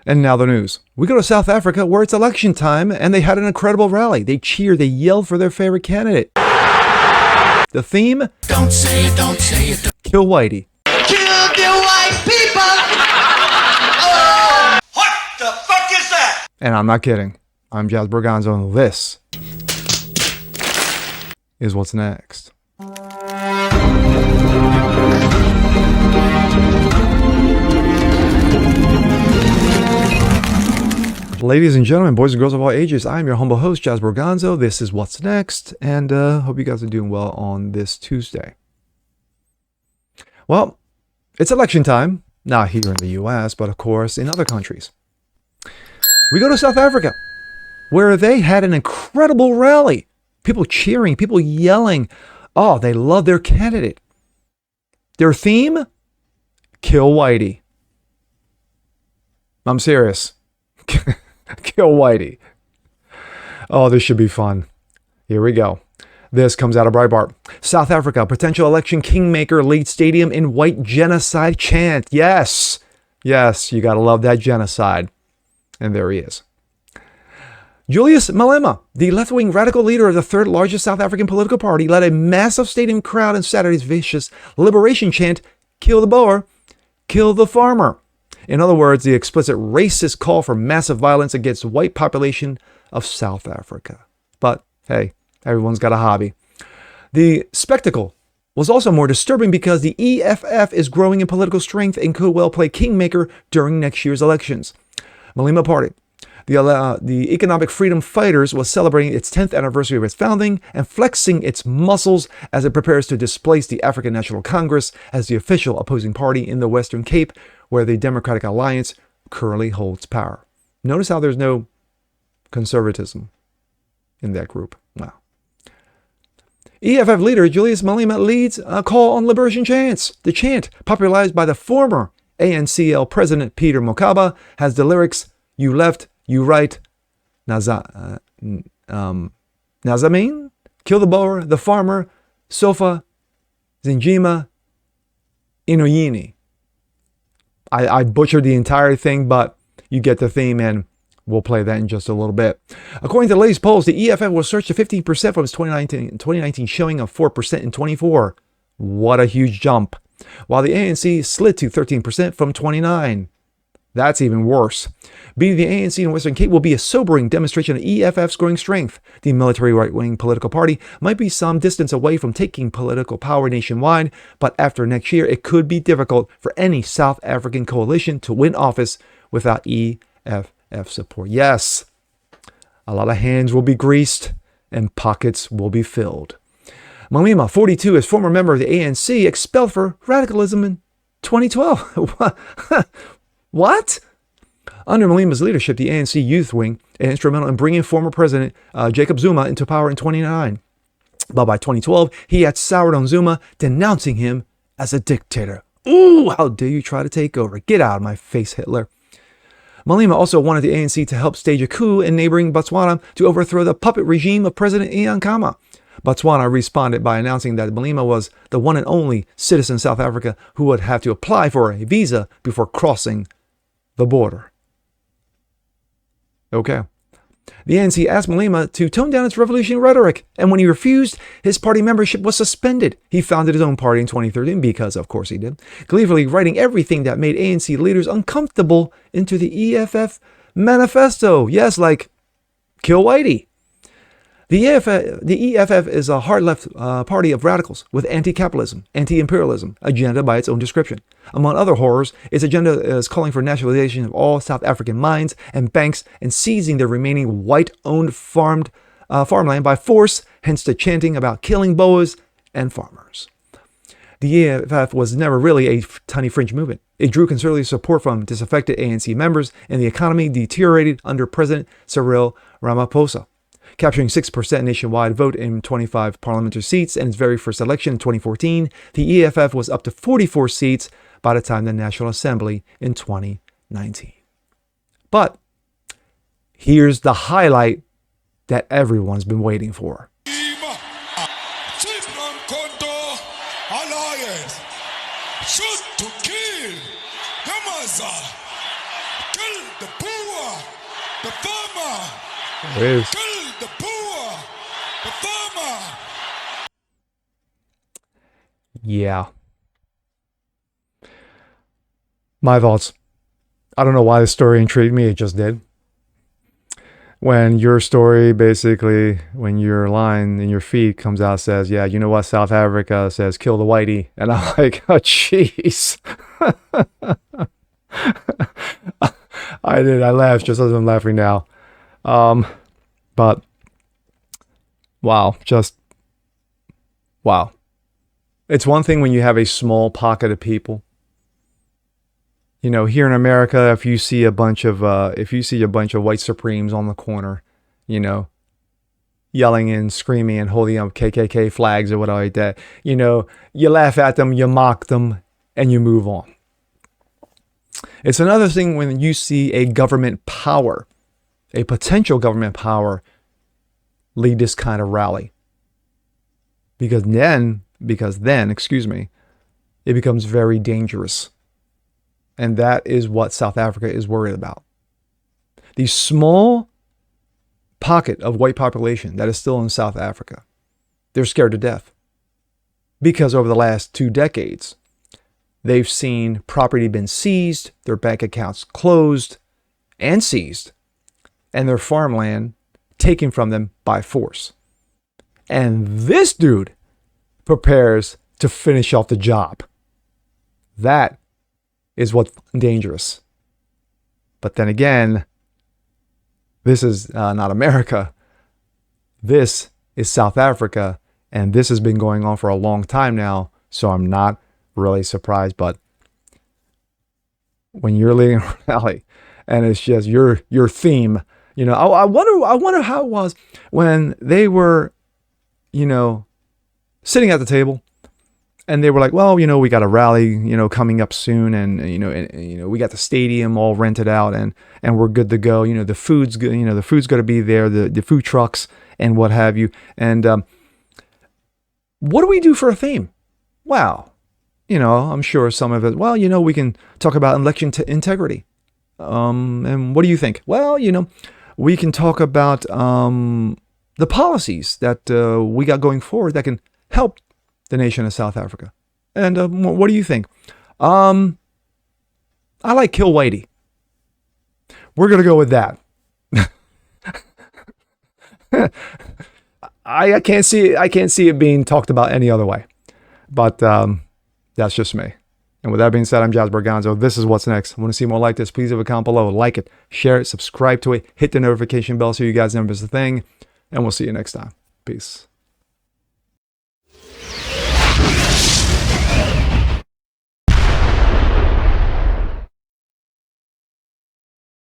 And now the news. We go to South Africa where it's election time and they had an incredible rally. They cheered, they yelled for their favorite candidate. The theme? Don't say it, don't say it. Kill Whooitey. Kill the white people! Oh. What the fuck is that? And I'm not kidding. I'm Jazz Berganzo and this is what's next. Ladies and gentlemen, boys and girls of all ages, I am your humble host, Jazz Berganzo. This is What's Next, and hope you guys are doing well on this Tuesday. Well, it's election time, not here in the U.S., but of course in other countries. We go to South Africa, where they had an incredible rally. People cheering, people yelling. Oh, they love their candidate. Their theme? Kill Whooitey. I'm serious. Kill Whooitey. Oh, this should be fun. Here we go. This comes out of Breitbart. South Africa, potential election kingmaker leads stadium in white genocide chant. Yes. Yes, you gotta love that genocide. And there he is. Julius Malema, the left-wing radical leader of the third largest South African political party, led a massive stadium crowd in Saturday's vicious liberation chant, kill the Boer, kill the farmer. In other words, the explicit racist call for massive violence against the white population of South Africa. But hey, everyone's got a hobby. The spectacle was also more disturbing because the EFF is growing in political strength and could well play kingmaker during next year's elections. Malema Party, the Economic Freedom Fighters, was celebrating its 10th anniversary of its founding and flexing its muscles as it prepares to displace the African National Congress as the official opposing party in the Western Cape, where the Democratic Alliance currently holds power. Notice how there's no conservatism in that group. Wow. EFF leader Julius Malema leads a call on liberation chants. The chant, popularized by the former ANCL president Peter Mokaba, has the lyrics, "You left, you right, Nazamine, kill the Boer, the farmer, Sofa, Zinjima, Inoyini." I butchered the entire thing, but you get the theme, and we'll play that in just a little bit. According to the latest polls, the EFF will surge to 15% from its 2019 showing of 4% in 24. What a huge jump. While the ANC slid to 13% from 29. That's even worse. Beating the ANC in Western Cape will be a sobering demonstration of EFF's growing strength. The military right-wing political party might be some distance away from taking political power nationwide, but after next year, it could be difficult for any South African coalition to win office without EFF support. Yes, a lot of hands will be greased and pockets will be filled. Malema, 42, is former member of the ANC, expelled for radicalism in 2012. What? Under Malema's leadership, the ANC Youth Wing is instrumental in bringing former President Jacob Zuma into power in 2009. But by 2012, he had soured on Zuma, denouncing him as a dictator. Ooh, how dare you try to take over? Get out of my face, Hitler. Malema also wanted the ANC to help stage a coup in neighboring Botswana to overthrow the puppet regime of President Ian Khama. Botswana responded by announcing that Malema was the one and only citizen of South Africa who would have to apply for a visa before crossing the border. Okay. The ANC asked Malema to tone down its revolutionary rhetoric, and when he refused, his party membership was suspended. He founded his own party in 2013 because, of course, he did, gleefully writing everything that made ANC leaders uncomfortable into the EFF manifesto. Yes, like, kill Whooitey. The EFF is a hard-left party of radicals with anti-capitalism, anti-imperialism agenda by its own description. Among other horrors, its agenda is calling for nationalization of all South African mines and banks and seizing the remaining white-owned farmland by force, hence the chanting about killing Boers and farmers. The EFF was never really a tiny fringe movement. It drew considerable support from disaffected ANC members, and the economy deteriorated under President Cyril Ramaphosa, capturing 6% nationwide vote in 25 parliamentary seats in its very first election in 2014. The EFF was up to 44 seats by the time the National Assembly in 2019. But here's the highlight that everyone's been waiting for. Shoot to kill. Kill the the farmer. There it is. Kill the poor, the farmer. Yeah. My thoughts. I don't know why this story intrigued me. It just did. When your story, basically, when your line in your feed comes out, says, yeah, you know what, South Africa says, kill the Whooitey. And I'm like, oh, jeez. I did. I laughed just as I'm laughing now. But, wow. Just, wow. It's one thing when you have a small pocket of people. You know, here in America, if you see a bunch of white supremes on the corner, you know, yelling and screaming and holding up KKK flags or whatever like that, you know, you laugh at them, you mock them, and you move on. It's another thing when you see a government power, a potential government power, lead this kind of rally. Because then, it becomes very dangerous. And that is what South Africa is worried about. The small pocket of white population that is still in South Africa, they're scared to death. Because over the last 2 decades, they've seen property been seized, their bank accounts closed and seized, and their farmland taken from them by force. And this dude prepares to finish off the job. That is what's dangerous. But then again, this is not America. This is South Africa, and this has been going on for a long time now, so I'm not really surprised. But when you're leading a rally and it's just your theme, you know, I wonder how it was when they were, you know, sitting at the table. And they were like, well, you know, we got a rally, you know, coming up soon, and you know, we got the stadium all rented out, and we're good to go. You know, the food's good. You know, the food's going to be there, the food trucks and what have you. And what do we do for a theme? Well, you know, I'm sure some of it. Well, you know, we can talk about election integrity. And what do you think? Well, you know, we can talk about the policies that we got going forward that can help the nation of South Africa. And what do you think? I like Kill Whooitey. We're going to go with that. I can't see it being talked about any other way. But that's just me. And with that being said, I'm Jazz Berganzo. This is What's Next. I want to see more like this. Please leave a comment below. Like it, share it, subscribe to it, hit the notification bell so you guys never miss a thing. And we'll see you next time. Peace.